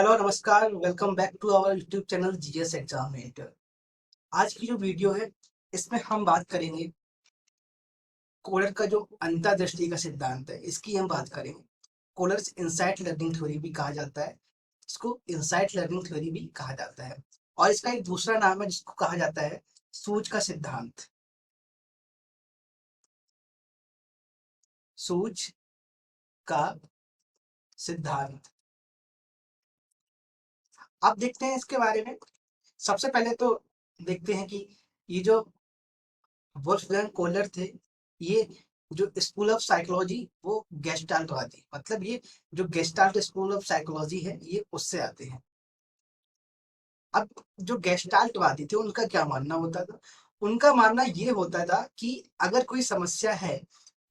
Hello नमस्कार, welcome back to our YouTube channel GS examinator. आज की जो वीडियो है इसमें हम बात करेंगे कोलर का जो अंतर्दृष्टि का सिद्धांत है, इसकी हम बात करेंगे। कोलर्स इनसाइट लर्निंग थ्योरी भी कहा जाता है, इसको इनसाइट लर्निंग थ्योरी भी कहा जाता है। और इसका एक दूसरा नाम है जिसको कहा जाता है सूझ का सिद्धांत। सूझ का सिद्धांत। अब देखते हैं इसके बारे में। सबसे पहले तो देखते हैं कि ये जो वोल्फगैंग कोहलर थे, ये जो स्कूल ऑफ साइकोलॉजी वो गेस्टाल्टवादी, मतलब ये जो गेस्टाल्ट स्कूल ऑफ साइकोलॉजी है ये उससे आते हैं। अब जो गेस्टाल्टवादी थे उनका क्या मानना होता था? उनका मानना ये होता था कि अगर कोई समस्या है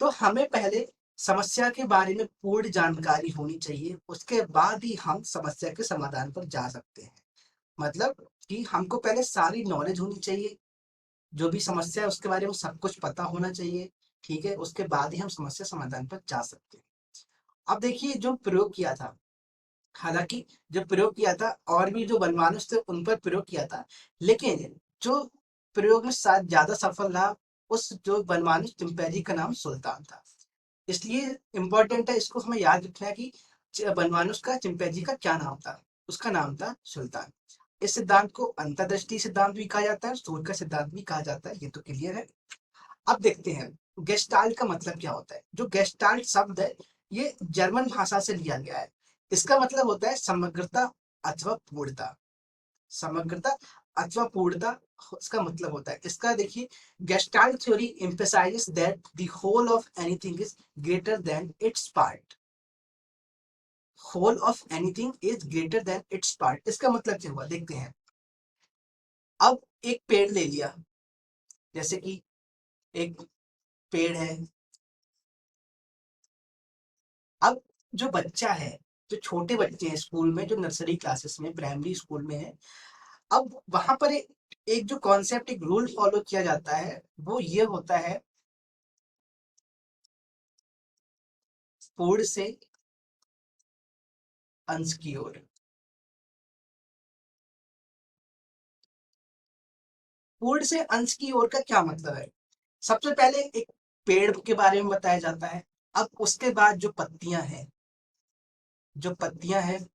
तो हमें पहले समस्या के बारे में पूर्ण जानकारी होनी चाहिए, उसके बाद ही हम समस्या के समाधान पर जा सकते हैं। मतलब कि हमको पहले सारी नॉलेज होनी चाहिए, जो भी समस्या है उसके बारे में सब कुछ पता होना चाहिए। ठीक है, उसके बाद ही हम समस्या समाधान पर जा सकते हैं। अब देखिए जो प्रयोग किया था, हालांकि जो प्रयोग किया था और भी जो वनमानुष थे उन पर प्रयोग किया था, लेकिन जो प्रयोग में ज्यादा सफल रहा उस जो वनमानुष चिंपैंजी का नाम सुल्तान था। इसलिए इंपॉर्टेंट है, इसको हमें याद रखना है कि वनमानुष का चिंपैंजी का क्या नाम था। उसका नाम था सुल्तान। इस सिद्धांत को अंतर्दृष्टि सिद्धांत भी कहा जाता है, सूर्य का सिद्धांत भी कहा जाता है, ये तो क्लियर है। अब देखते हैं गेस्टाल्ट का मतलब क्या होता है। जो गेस्टाल्ट शब्द है ये जर्मन भाषा से लिया गया है। इसका मतलब होता है समग्रता अथवा पूर्णता। समग्रता अथवा पूर्णता इसका मतलब होता है। इसका देखिए, gestalt theory emphasises that the whole of anything is greater than its part. Whole of anything is greater than its part, इसका मतलब क्या हुआ देखते हैं। अब एक पेड़ ले लिया, जैसे कि एक पेड़ है। अब जो बच्चा है, जो छोटे बच्चे हैं स्कूल में, जो नर्सरी क्लासेस में, प्राइमरी स्कूल में है, अब वहां पर एक जो कॉन्सेप्ट, एक रूल फॉलो किया जाता है वो ये होता है, पूर्ण से अंश की ओर। पूर्ण से अंश की ओर का क्या मतलब है? सबसे पहले एक पेड़ के बारे में बताया जाता है। अब उसके बाद जो पत्तियां हैं, जो पत्तियां हैं,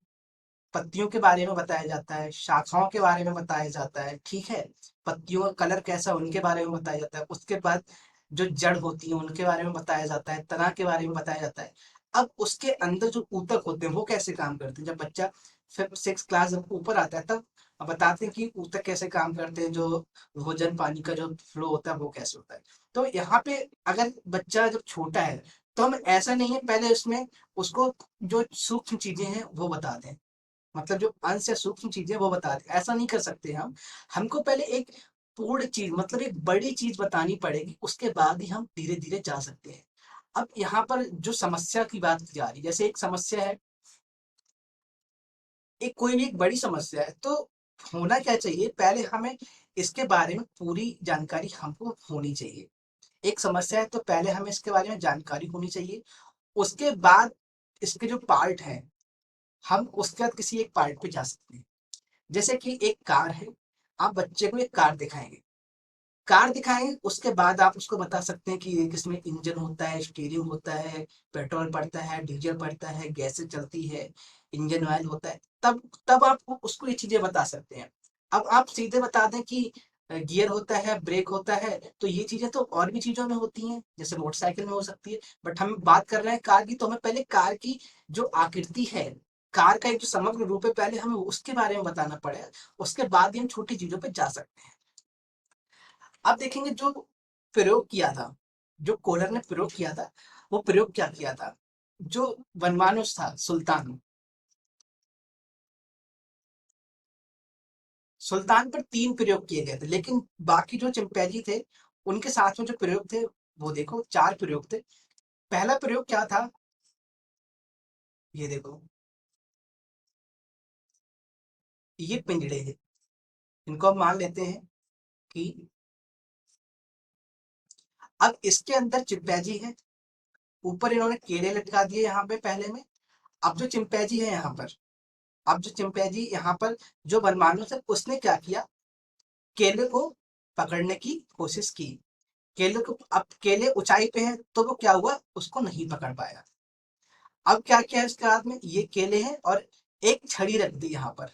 पत्तियों के बारे में बताया जाता है, शाखाओं के बारे में बताया जाता है। ठीक है, पत्तियों का कलर कैसा उनके बारे में बताया जाता है। उसके बाद जो जड़ होती है उनके बारे में बताया जाता है, तना के बारे में बताया जाता है। अब उसके अंदर जो ऊतक होते हैं वो कैसे काम करते हैं, जब बच्चा 5th क्लास जब ऊपर आता है तब बताते हैं कि ऊतक कैसे काम करते हैं, जो भोजन पानी का जो फ्लो होता है वो कैसे होता है। तो यहाँ पे अगर बच्चा जब छोटा है तो हम ऐसा नहीं है पहले उसमें उसको जो सूक्ष्म चीजें हैं वो बता दें, मतलब जो अंश या सूक्ष्म चीजें वो बता दें, ऐसा नहीं कर सकते हम। हमको पहले एक पूर्ण चीज, मतलब एक बड़ी चीज बतानी पड़ेगी, उसके बाद ही हम धीरे धीरे जा सकते हैं। अब यहाँ पर जो समस्या की बात की जा रही है, जैसे एक समस्या है, एक कोई भी एक बड़ी समस्या है, तो होना क्या चाहिए, पहले हमें इसके बारे में पूरी जानकारी हमको होनी चाहिए। एक समस्या है तो पहले हमें इसके बारे में जानकारी होनी चाहिए। उसके बाद इसके जो पार्ट हैं, हम उसके बाद किसी एक पार्ट पे जा सकते हैं। जैसे कि एक कार है, आप बच्चे को एक कार दिखाएंगे, कार दिखाएंगे उसके बाद आप उसको बता सकते हैं कि इसमें इंजन होता है, स्टीयरिंग होता है, पेट्रोल पड़ता है, डीजल पड़ता है, गैसें चलती है, इंजन ऑयल होता है। तब आप उसको ये चीजें बता सकते हैं। अब आप सीधे बता दें कि गियर होता है, ब्रेक होता है, तो ये चीजें तो और भी चीजों में होती हैं, जैसे मोटरसाइकिल में हो सकती है। बट हम बात कर रहे हैं कार की, तो हमें पहले कार की जो आकृति है, कार का एक जो समग्र रूप है, पहले हमें उसके बारे में बताना पड़ेगा। उसके बाद ही हम छोटी चीजों पे जा सकते हैं। अब देखेंगे जो प्रयोग किया था, जो कोहलर ने प्रयोग किया था, वो प्रयोग क्या किया था। जो वनमानुष था सुल्तान, सुल्तान पर 3 प्रयोग किए गए थे, लेकिन बाकी जो चिंपैंजी थे उनके साथ में जो प्रयोग थे वो देखो 4 प्रयोग थे। पहला प्रयोग क्या था, ये देखो, ये पिंजड़े हैं, इनको हम मान लेते हैं कि अब इसके अंदर चिंपैंजी है, ऊपर इन्होंने केड़े लटका दिए यहाँ पे पहले में। अब जो चिंपैंजी है यहाँ पर, अब जो चिंपैंजी यहाँ पर जो बनमानव था उसने क्या किया, केले को पकड़ने की कोशिश की। केले को, अब केले ऊंचाई पे है तो वो क्या हुआ, उसको नहीं पकड़ पाया। अब क्या किया इसके हाथ में, ये केले हैं और एक छड़ी रख दी यहाँ पर,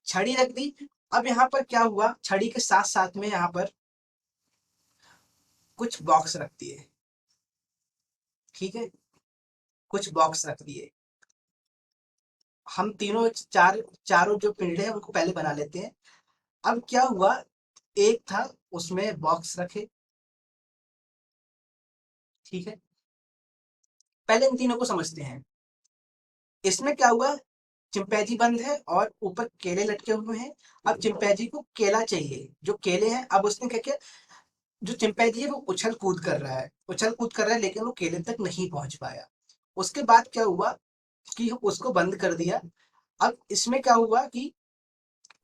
छड़ी रख दी। अब यहाँ पर क्या हुआ, छड़ी के साथ साथ में यहाँ पर कुछ बॉक्स रख दिए, ठीक है, कुछ बॉक्स रख दिए। हम तीनों चारों जो पिंडे हैं उनको पहले बना लेते हैं। अब क्या हुआ, एक था उसमें बॉक्स रखे, ठीक है, पहले इन तीनों को समझते हैं। इसमें क्या हुआ, चिंपैंजी बंद है और ऊपर केले लटके हुए हैं। अब चिंपैंजी को केला चाहिए, जो केले हैं। अब उसने क्या किया, जो चिंपैंजी है वो उछल कूद कर रहा है, उछल कूद कर रहा है, लेकिन वो केले तक नहीं पहुंच पाया। उसके बाद क्या हुआ कि उसको बंद कर दिया। अब इसमें क्या हुआ कि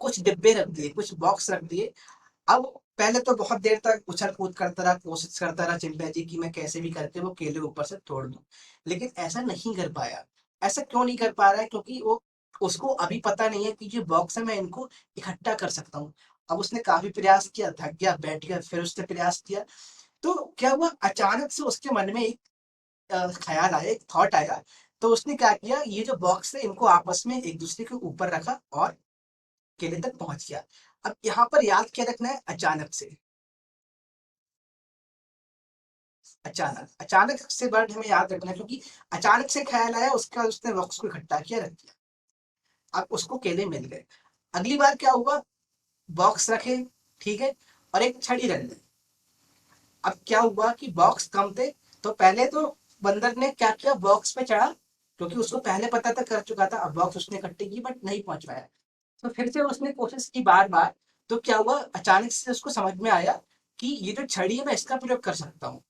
कुछ डिब्बे रख दिए, कुछ बॉक्स रख दिए। अब पहले तो बहुत देर तक उछल कूद करता रहा, कोशिश करता रहा चिंपैंजी की मैं कैसे भी करके वो केले ऊपर से तोड़ दूं, लेकिन ऐसा नहीं कर पाया। ऐसा क्यों नहीं कर पा रहा है, क्योंकि वो, उसको अभी पता नहीं है कि जो बॉक्स है मैं इनको इकट्ठा कर सकता हूँ। अब उसने काफी प्रयास किया, थक गया, बैठ गया, फिर उसने प्रयास किया। तो क्या हुआ, अचानक से उसके मन में एक ख्याल आया, एक थॉट आया। तो उसने क्या किया, ये जो बॉक्स है इनको आपस में एक दूसरे के ऊपर रखा और केले तक पहुंच गया। अब यहाँ पर याद क्या रखना है, अचानक से, अचानक, अचानक से वर्ड हमें याद रखना है, क्योंकि अचानक से ख्याल आया, उसका उसने बॉक्स को इकट्ठा किया, रख दिया। अब उसको केले मिल गए। अगली बार क्या हुआ, बॉक्स रखे, ठीक है, और एक छड़ी रख दी। अब क्या हुआ कि बॉक्स कम थे, तो पहले तो बंदर ने क्या किया, बॉक्स पे चढ़ा, क्योंकि उसको पहले पता था, कर चुका था। अब बॉक्स उसने इकट्ठे की बट नहीं पहुंच पाया। तो फिर से उसने कोशिश की बार बार। तो क्या हुआ, अचानक से उसको समझ में आया कि ये जो छड़ी है मैं इसका प्रयोग कर सकता हूँ।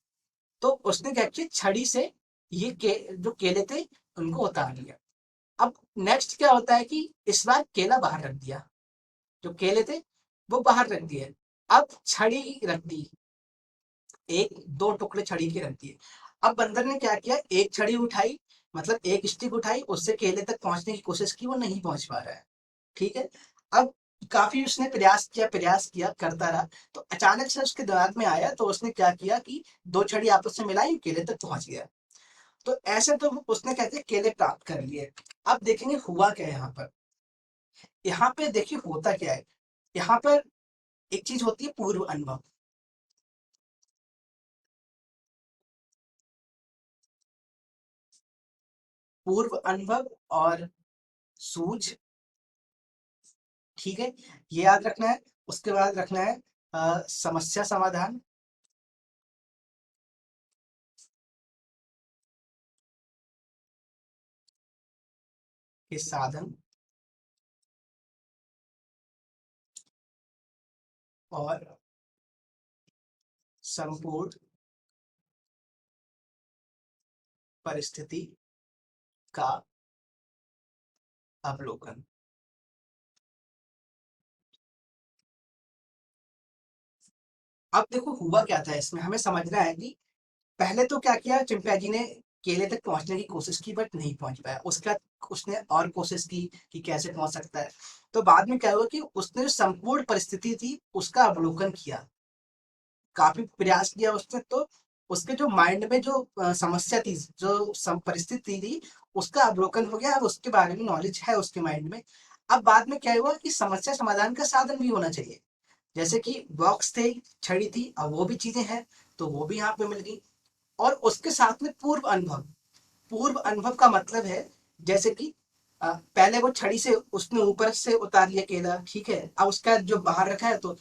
तो उसने क्या किया, छड़ी से ये जो केले थे उनको उतार लिया। अब नेक्स्ट क्या होता है कि इस बार केला बाहर रख दिया, जो केले थे वो बाहर रख दिए। अब छड़ी रख दी, एक दो टुकड़े छड़ी के रख दिए। अब बंदर ने क्या किया, एक छड़ी उठाई, मतलब एक स्टिक उठाई, उससे केले तक पहुंचने की कोशिश की, वो नहीं पहुंच पा रहा है, ठीक है। अब काफी उसने प्रयास किया, करता रहा। तो अचानक से उसके दिमाग में आया, तो उसने क्या किया कि दो छड़ी आपस में मिलाई, केले तक पहुंच गया। तो ऐसे तो उसने कहते केले प्राप्त कर लिए। अब देखेंगे हुआ क्या है यहाँ पर। यहाँ पे देखिए होता क्या है, यहाँ पर एक चीज होती है, पूर्व अनुभव। पूर्व अनुभव और सूझ, ठीक है, ये याद रखना है। उसके बाद रखना है समस्या समाधान के साधन और संपूर्ण परिस्थिति का अवलोकन। अब देखो हुआ क्या था, इसमें हमें समझना है कि पहले तो क्या किया, चिंपैंजी ने केले तक पहुंचने की कोशिश की बट नहीं पहुंच पाया। उसका उसने और कोशिश की कि कैसे पहुंच सकता है। तो बाद में क्या हुआ कि उसने जो संपूर्ण परिस्थिति थी उसका अवलोकन किया, काफी प्रयास किया उसने। तो उसके जो माइंड में जो समस्या थी, जो परिस्थिति थी, उसका अवलोकन हो गया। अब उसके बारे में नॉलेज है उसके माइंड में। अब बाद में क्या हुआ कि समस्या समाधान का साधन भी होना चाहिए, जैसे कि बॉक्स थे, छड़ी थी, अब वो भी चीजें हैं, तो वो भी यहाँ पे मिल गई। और उसके साथ में पूर्व अनुभव। पूर्व अनुभव का मतलब है, जैसे कि पहले वो छड़ी से उसने ऊपर से उतार लिया केला, ठीक है, अब उसका जो बाहर रखा है, तो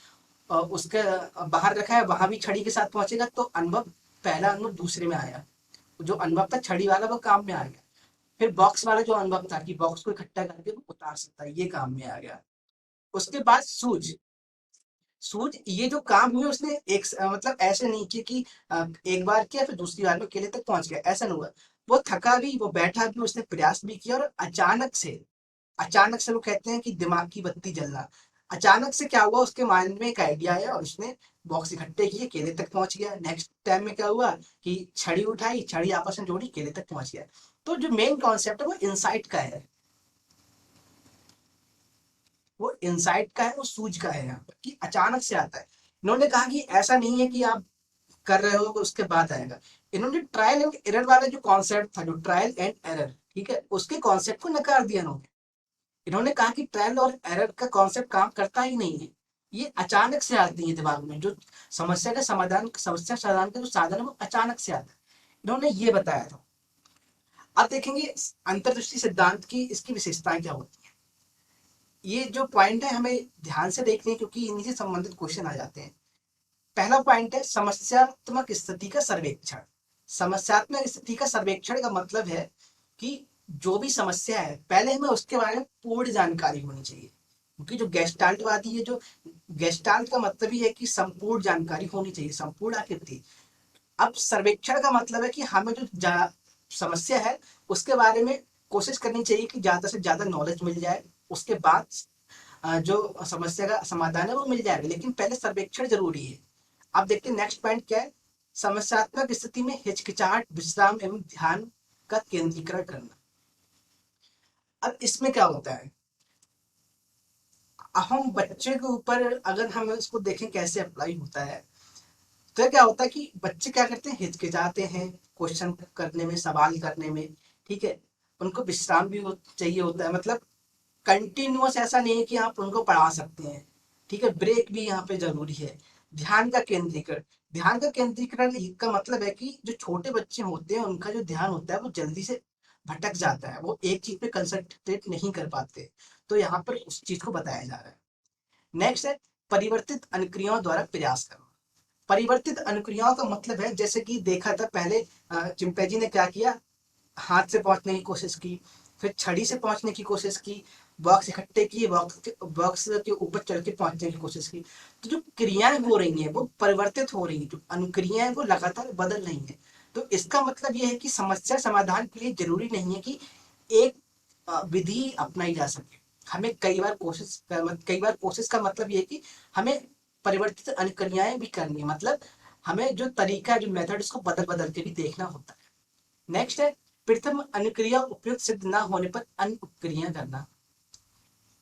उसके बाहर रखा है, वहां भी छड़ी के साथ पहुंचेगा, तो अनुभव, पहला अनुभव दूसरे में आया। जो अनुभव था छड़ी वाला वो काम में आ गया। फिर बॉक्स वाला जो अनुभव था कि बॉक्स को इकट्ठा करके वो उतार सकता है, ये काम में आ गया। उसके बाद सूझ। सूझ, ये जो काम हुए उसने मतलब ऐसे नहीं किया कि एक बार किया फिर दूसरी बार में केले तक पहुंच गया, ऐसा नहीं हुआ। वो थका भी, वो बैठा भी, उसने प्रयास भी किया, और अचानक से वो कहते हैं कि दिमाग की बत्ती जलना। अचानक से क्या हुआ, उसके माइंड में एक आइडिया आया और उसने बॉक्स इकट्ठे किए, केले तक पहुंच गया। नेक्स्ट टाइम में क्या हुआ कि छड़ी उठाई, छड़ी आपस में जोड़ी, केले तक पहुंच गया। तो जो मेन कॉन्सेप्ट है वो इंसाइट का है, वो इनसाइट का है, वो सूझ का है, यहाँ पर कि अचानक से आता है। इन्होंने कहा कि ऐसा नहीं है कि आप कर रहे हो उसके बाद आएगा। इन्होंने ट्रायल एंड एरर वाला जो कॉन्सेप्ट था, जो ट्रायल एंड एरर, ठीक है, उसके कॉन्सेप्ट को नकार दिया इन्होंने। इन्होंने कहा कि ट्रायल और एरर का कॉन्सेप्ट काम करता ही नहीं है, ये अचानक से आती है दिमाग में, जो समस्या समाधान का जो साधन है वो अचानक से आता है, इन्होंने ये बताया था। अब देखेंगे अंतर्दृष्टि सिद्धांत की इसकी विशेषताएं क्या होती हैं। ये जो पॉइंट है हमें ध्यान से देखने हैं, क्योंकि इन्हीं से संबंधित क्वेश्चन आ जाते हैं। पहला पॉइंट है समस्यात्मक स्थिति का सर्वेक्षण। समस्यात्मक स्थिति का सर्वेक्षण का मतलब है कि जो भी समस्या है पहले हमें उसके बारे में पूर्ण जानकारी होनी चाहिए, क्योंकि जो गेस्टाल्टवादी है, जो गेस्टाल्ट का मतलब ही है कि संपूर्ण जानकारी होनी चाहिए, संपूर्ण आकृति। अब सर्वेक्षण का मतलब है कि हमें जो समस्या है उसके बारे में कोशिश करनी चाहिए कि ज्यादा से ज्यादा नॉलेज मिल जाए, उसके बाद जो समस्या का समाधान है वो मिल जाएगा, लेकिन पहले सर्वेक्षण जरूरी है। अब देखते हैं नेक्स्ट पॉइंट क्या है। समस्यात्मक स्थिति में हिचकिचाहट, विश्राम एवं ध्यान का केंद्रीकरण करना। अब इसमें क्या होता है, हम बच्चे के ऊपर अगर हम इसको देखें कैसे अप्लाई होता है, तो क्या होता है कि बच्चे क्या करते हैं, हिचकिचाते हैं क्वेश्चन करने में, सवाल करने में, ठीक है। उनको विश्राम भी चाहिए होता है, मतलब कंटिन्यूअस ऐसा नहीं है कि आप उनको पढ़ा सकते हैं, ठीक है, ब्रेक भी यहाँ पे जरूरी है। ध्यान का केंद्रीकरण, ध्यान का केंद्रीकरण का मतलब है कि जो छोटे बच्चे होते हैं उनका जो ध्यान होता है वो जल्दी से भटक जाता है, वो एक चीज पे कंसंट्रेट नहीं कर पाते, तो यहाँ पर उस चीज को बताया जा रहा है। नेक्स्ट है परिवर्तित अनुक्रियाओं द्वारा प्रयास करना। परिवर्तित अनुक्रियाओं का मतलब है, जैसे कि देखा था पहले चिंपैंजी ने क्या किया, हाथ से पहुंचने की कोशिश की, फिर छड़ी से पहुंचने की कोशिश की, बॉक्स इकट्ठे किए, बॉक्स के ऊपर चढ़ के पहुंचने की कोशिश की। तो जो क्रियाएं हो रही हैं वो परिवर्तित हो रही हैं, जो अनुक्रियाएं वो लगातार बदल रही हैं। तो इसका मतलब ये है कि समस्या समाधान के लिए जरूरी नहीं है कि एक विधि अपनाई जा सके, हमें कई बार कोशिश का मतलब ये है कि हमें परिवर्तित अनुक्रियाएं भी करनी है, मतलब हमें जो तरीका, जो मेथड, उसको बदल बदल के भी देखना होता है। नेक्स्ट है प्रथम अनुक्रिया उपयुक्त सिद्ध ना होने पर अन्य उपक्रिया करना।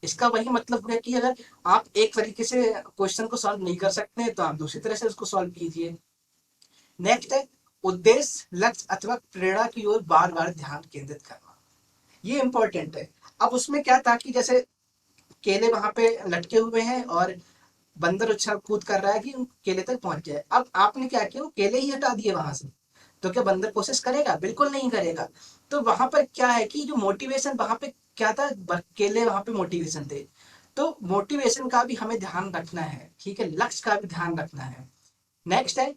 इसका वही मतलब है कि अगर आप एक तरीके से क्वेश्चन को सॉल्व नहीं कर सकते तो आप दूसरी तरह से उसको सॉल्व कीजिए। नेक्स्ट है उद्देश्य, लक्ष्य अथवा प्रेरणा की ओर बार बार ध्यान केंद्रित करना, ये इंपॉर्टेंट है। अब उसमें क्या था कि जैसे केले वहां पे लटके हुए हैं और बंदर उछल कूद कर रहा है कि केले तक पहुंच जाए, अब आपने क्या किया, वो केले ही हटा दिए वहां से, तो क्या बंदर कोशिश करेगा? बिल्कुल नहीं करेगा। तो वहां पर क्या है कि जो मोटिवेशन वहां पे क्या था, केले वहां पे मोटिवेशन थे, तो मोटिवेशन का भी हमें ध्यान रखना है, ठीक है, लक्ष्य का भी ध्यान रखना है। नेक्स्ट है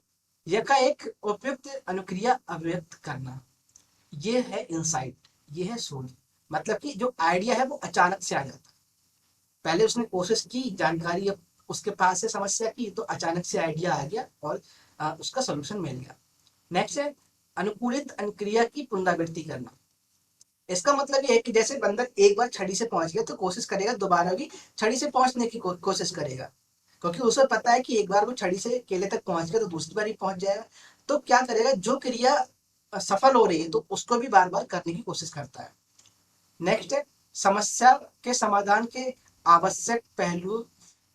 यह का एक उपयुक्त अनुक्रिया अभिव्यक्त करना, ये है इंसाइट, ये है सोच, मतलब कि जो आइडिया है वो अचानक से आ जाता है, पहले उसने कोशिश की, जानकारी उसके पास से समस्या की, तो अचानक से आइडिया आ गया और उसका सोल्यूशन मिल गया। नेक्स्ट है अनुकूलित अनुक्रिया की पुनरावृत्ति करना। इसका मतलब ये है कि जैसे बंदर एक बार छड़ी से पहुंच गया तो कोशिश करेगा दोबारा भी छड़ी से पहुंचने की कोशिश करेगा, क्योंकि उसे पता है कि एक बार वो छड़ी से केले तक पहुंच गया तो दूसरी बार ही पहुंच जाएगा। तो क्या करेगा, जो क्रिया सफल हो रही है तो उसको भी बार बार करने की कोशिश करता है। नेक्स्ट है समस्या के समाधान के आवश्यक पहलू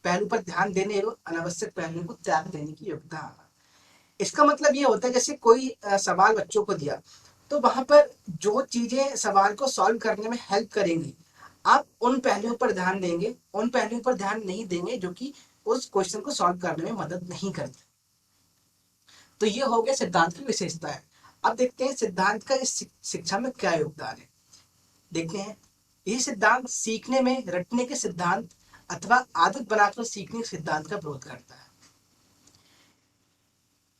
पहलू पर ध्यान देने एवं अनावश्यक पहलुओं को त्याग देने की योग्यता आना। इसका मतलब ये होता है जैसे कोई सवाल बच्चों को दिया, तो वहां पर जो चीजें सवाल को सॉल्व करने में हेल्प करेंगी, आप उन पहलुओं पर ध्यान देंगे, उन पहलुओं पर ध्यान नहीं देंगे जो कि उस क्वेश्चन को सॉल्व करने में मदद नहीं करते। तो ये हो गया सिद्धांत की विशेषता है। अब देखते हैं सिद्धांत का इस शिक्षा में क्या योगदान है। देखते हैं ये सिद्धांत सीखने में रटने के सिद्धांत अथवा आदत बनाकर सीखने के सिद्धांत का विरोध करता है।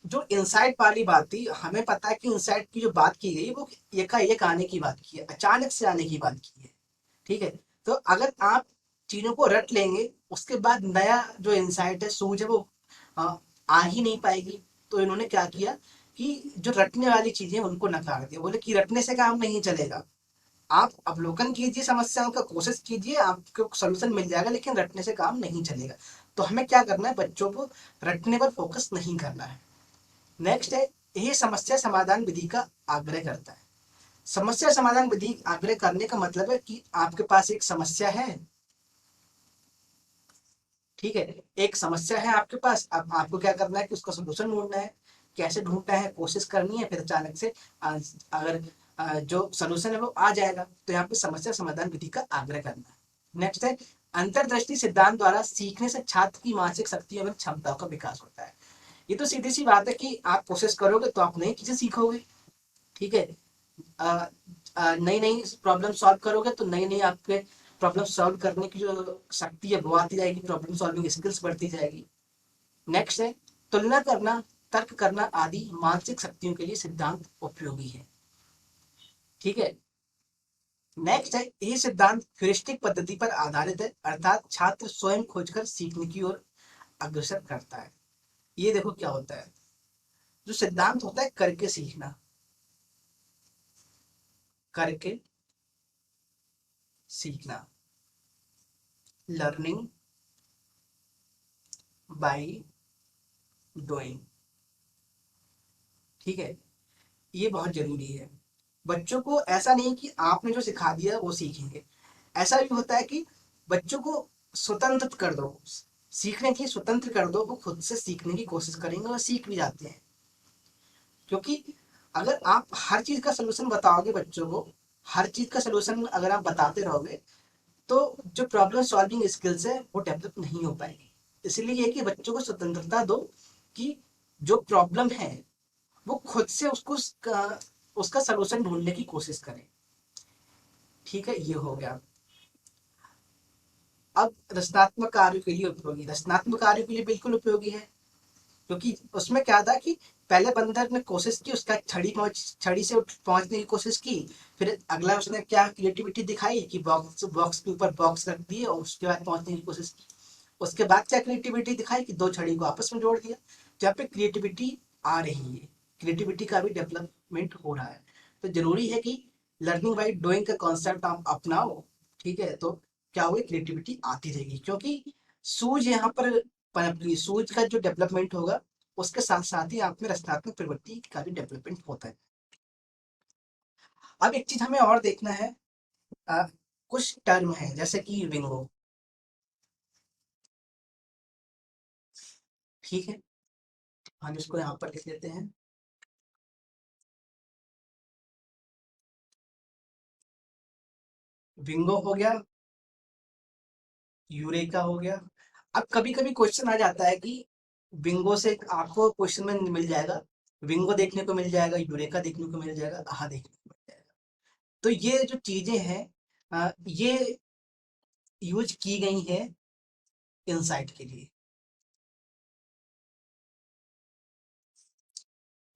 जो इंसाइट वाली बात थी, हमें पता है कि इंसाइट की जो बात की गई वो एकाएक आने की बात की है, अचानक से आने की बात की है, ठीक है। तो अगर आप चीजों को रट लेंगे उसके बाद नया जो इंसाइट है, सूझ है, वो आ ही नहीं पाएगी। तो इन्होंने क्या किया कि जो रटने वाली चीजें उनको नकार दिया, बोले कि रटने से काम नहीं चलेगा, आप अवलोकन कीजिए, समस्याओं का कोशिश कीजिए, आपको सोल्यूशन मिल जाएगा, लेकिन रटने से काम नहीं चलेगा। तो हमें क्या करना है, बच्चों को रटने पर फोकस नहीं करना है। नेक्स्ट है यही समस्या समाधान विधि का आग्रह करता है। समस्या समाधान विधि आग्रह करने का मतलब है कि आपके पास एक समस्या है, ठीक है, एक समस्या है आपके पास, अब आपको क्या करना है कि उसका सोल्यूशन ढूंढना है। कैसे ढूंढना है, कोशिश करनी है, फिर अचानक से अगर जो सोल्यूशन है वो आ जाएगा, तो यहाँ पे समस्या समाधान विधि का आग्रह करना है। नेक्स्ट है अंतर्दृष्टि सिद्धांत द्वारा सीखने से छात्र की मानसिक शक्ति एवं क्षमताओं का विकास होता है। ये तो सीधी सी बात है कि आप कोशिश करोगे तो आप नई चीजें सीखोगे। ठीक है, नई नई प्रॉब्लम सॉल्व करोगे तो नई नई आपके प्रॉब्लम सॉल्व करने की जो शक्ति है वो आती जाएगी, प्रॉब्लम सॉल्विंग स्किल्स बढ़ती जाएगी। नेक्स्ट है तुलना करना, तर्क करना आदि मानसिक शक्तियों के लिए सिद्धांत उपयोगी है। ठीक है, नेक्स्ट है ये सिद्धांत ह्यूरिस्टिक पद्धति पर आधारित है, अर्थात छात्र स्वयं खोजकर सीखने की ओर अग्रसर करता है। ये देखो क्या होता है, जो सिद्धांत होता है करके सीखना, करके सीखना, लर्निंग बाय डूइंग। ठीक है, ये बहुत जरूरी है। बच्चों को ऐसा नहीं कि आपने जो सिखा दिया वो सीखेंगे, ऐसा भी होता है कि बच्चों को स्वतंत्र कर दो, सीखने के लिए स्वतंत्र कर दो, वो खुद से सीखने की कोशिश करेंगे और सीख भी जाते हैं। क्योंकि अगर आप हर चीज का सोल्यूशन बताओगे बच्चों को, हर चीज का सोल्यूशन अगर आप बताते रहोगे तो जो प्रॉब्लम सॉल्विंग स्किल्स है वो डेवलप नहीं हो पाएगी। इसलिए ये कि बच्चों को स्वतंत्रता दो कि जो प्रॉब्लम है वो खुद से उसका सलूशन ढूंढने की कोशिश करें। ठीक है, ये हो गया। अब रचनात्मक कार्य के लिए उपयोगी, रचनात्मक कार्य के लिए बिल्कुल उपयोगी है, क्योंकि उसमें क्या था कि पहले बंदर ने कोशिश की, उसका छड़ी से पहुंचने की कोशिश की, फिर अगला उसने क्या क्रिएटिविटी दिखाई कि बॉक्स बॉक्स के ऊपर बॉक्स रख दिए और उसके बाद पहुंचने की कोशिश की। उसके बाद क्या क्रिएटिविटी दिखाई कि दो छड़ी को आपस में जोड़ दिया। जहाँ पे क्रिएटिविटी आ रही है, क्रिएटिविटी का भी डेवलपमेंट हो रहा है। तो जरूरी है कि लर्निंग बाई डूइंग का कॉन्सेप्ट आप अपनाओ। ठीक है, तो क्या होगी, क्रिएटिविटी आती रहेगी, क्योंकि सूझ यहाँ पर पनपली, सूझ का जो डेवलपमेंट होगा उसके साथ साथ ही आप में रचनात्मक प्रवृत्ति का भी डेवलपमेंट होता है। अब एक चीज हमें और देखना है, आ, कुछ टर्म है जैसे कि विंगो। ठीक है, हम इसको यहाँ पर लिख लेते हैं। विंगो हो गया, यूरेका हो गया। अब कभी कभी क्वेश्चन आ जाता है कि विंगो से आपको क्वेश्चन में मिल जाएगा, विंगो देखने को मिल जाएगा, यूरेका देखने को मिल जाएगा, आहा देखने को मिल जाएगा। तो ये जो चीजें हैं ये यूज की गई है इंसाइट के लिए।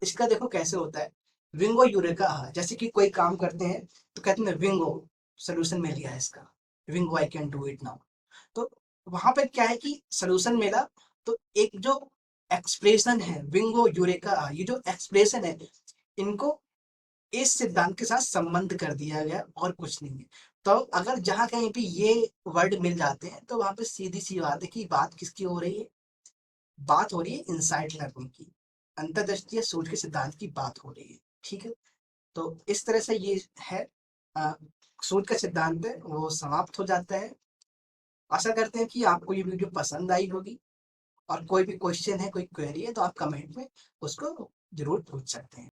इसका देखो कैसे होता है, विंगो यूरेका, जैसे कि कोई काम करते हैं तो कहते हैं विंगो, सोल्यूशन मिल गया है इसका, bingo I can do it now. तो वहां पर क्या है कि सोल्यूशन मिला, तो एक जो एक्सप्रेशन है विंगो यूरेका, ये जो एक्सप्रेशन है इनको इस सिद्धांत के साथ संबंध कर दिया गया और कुछ नहीं है। तो अगर जहां कहीं पे ये वर्ड मिल जाते हैं तो वहां पे सीधी सी बात है कि बात किसकी हो रही है, बात हो रही है इनसाइट लर्निंग की, अंतर्दृष्टि या सोच के सिद्धांत की बात हो रही है। ठीक है, तो इस तरह से ये है, अ, सोच का सिद्धांत है वो समाप्त हो जाता है। आशा करते हैं कि आपको ये वीडियो पसंद आई होगी, और कोई भी क्वेश्चन है, कोई क्वेरी है तो आप कमेंट में उसको जरूर पूछ सकते हैं।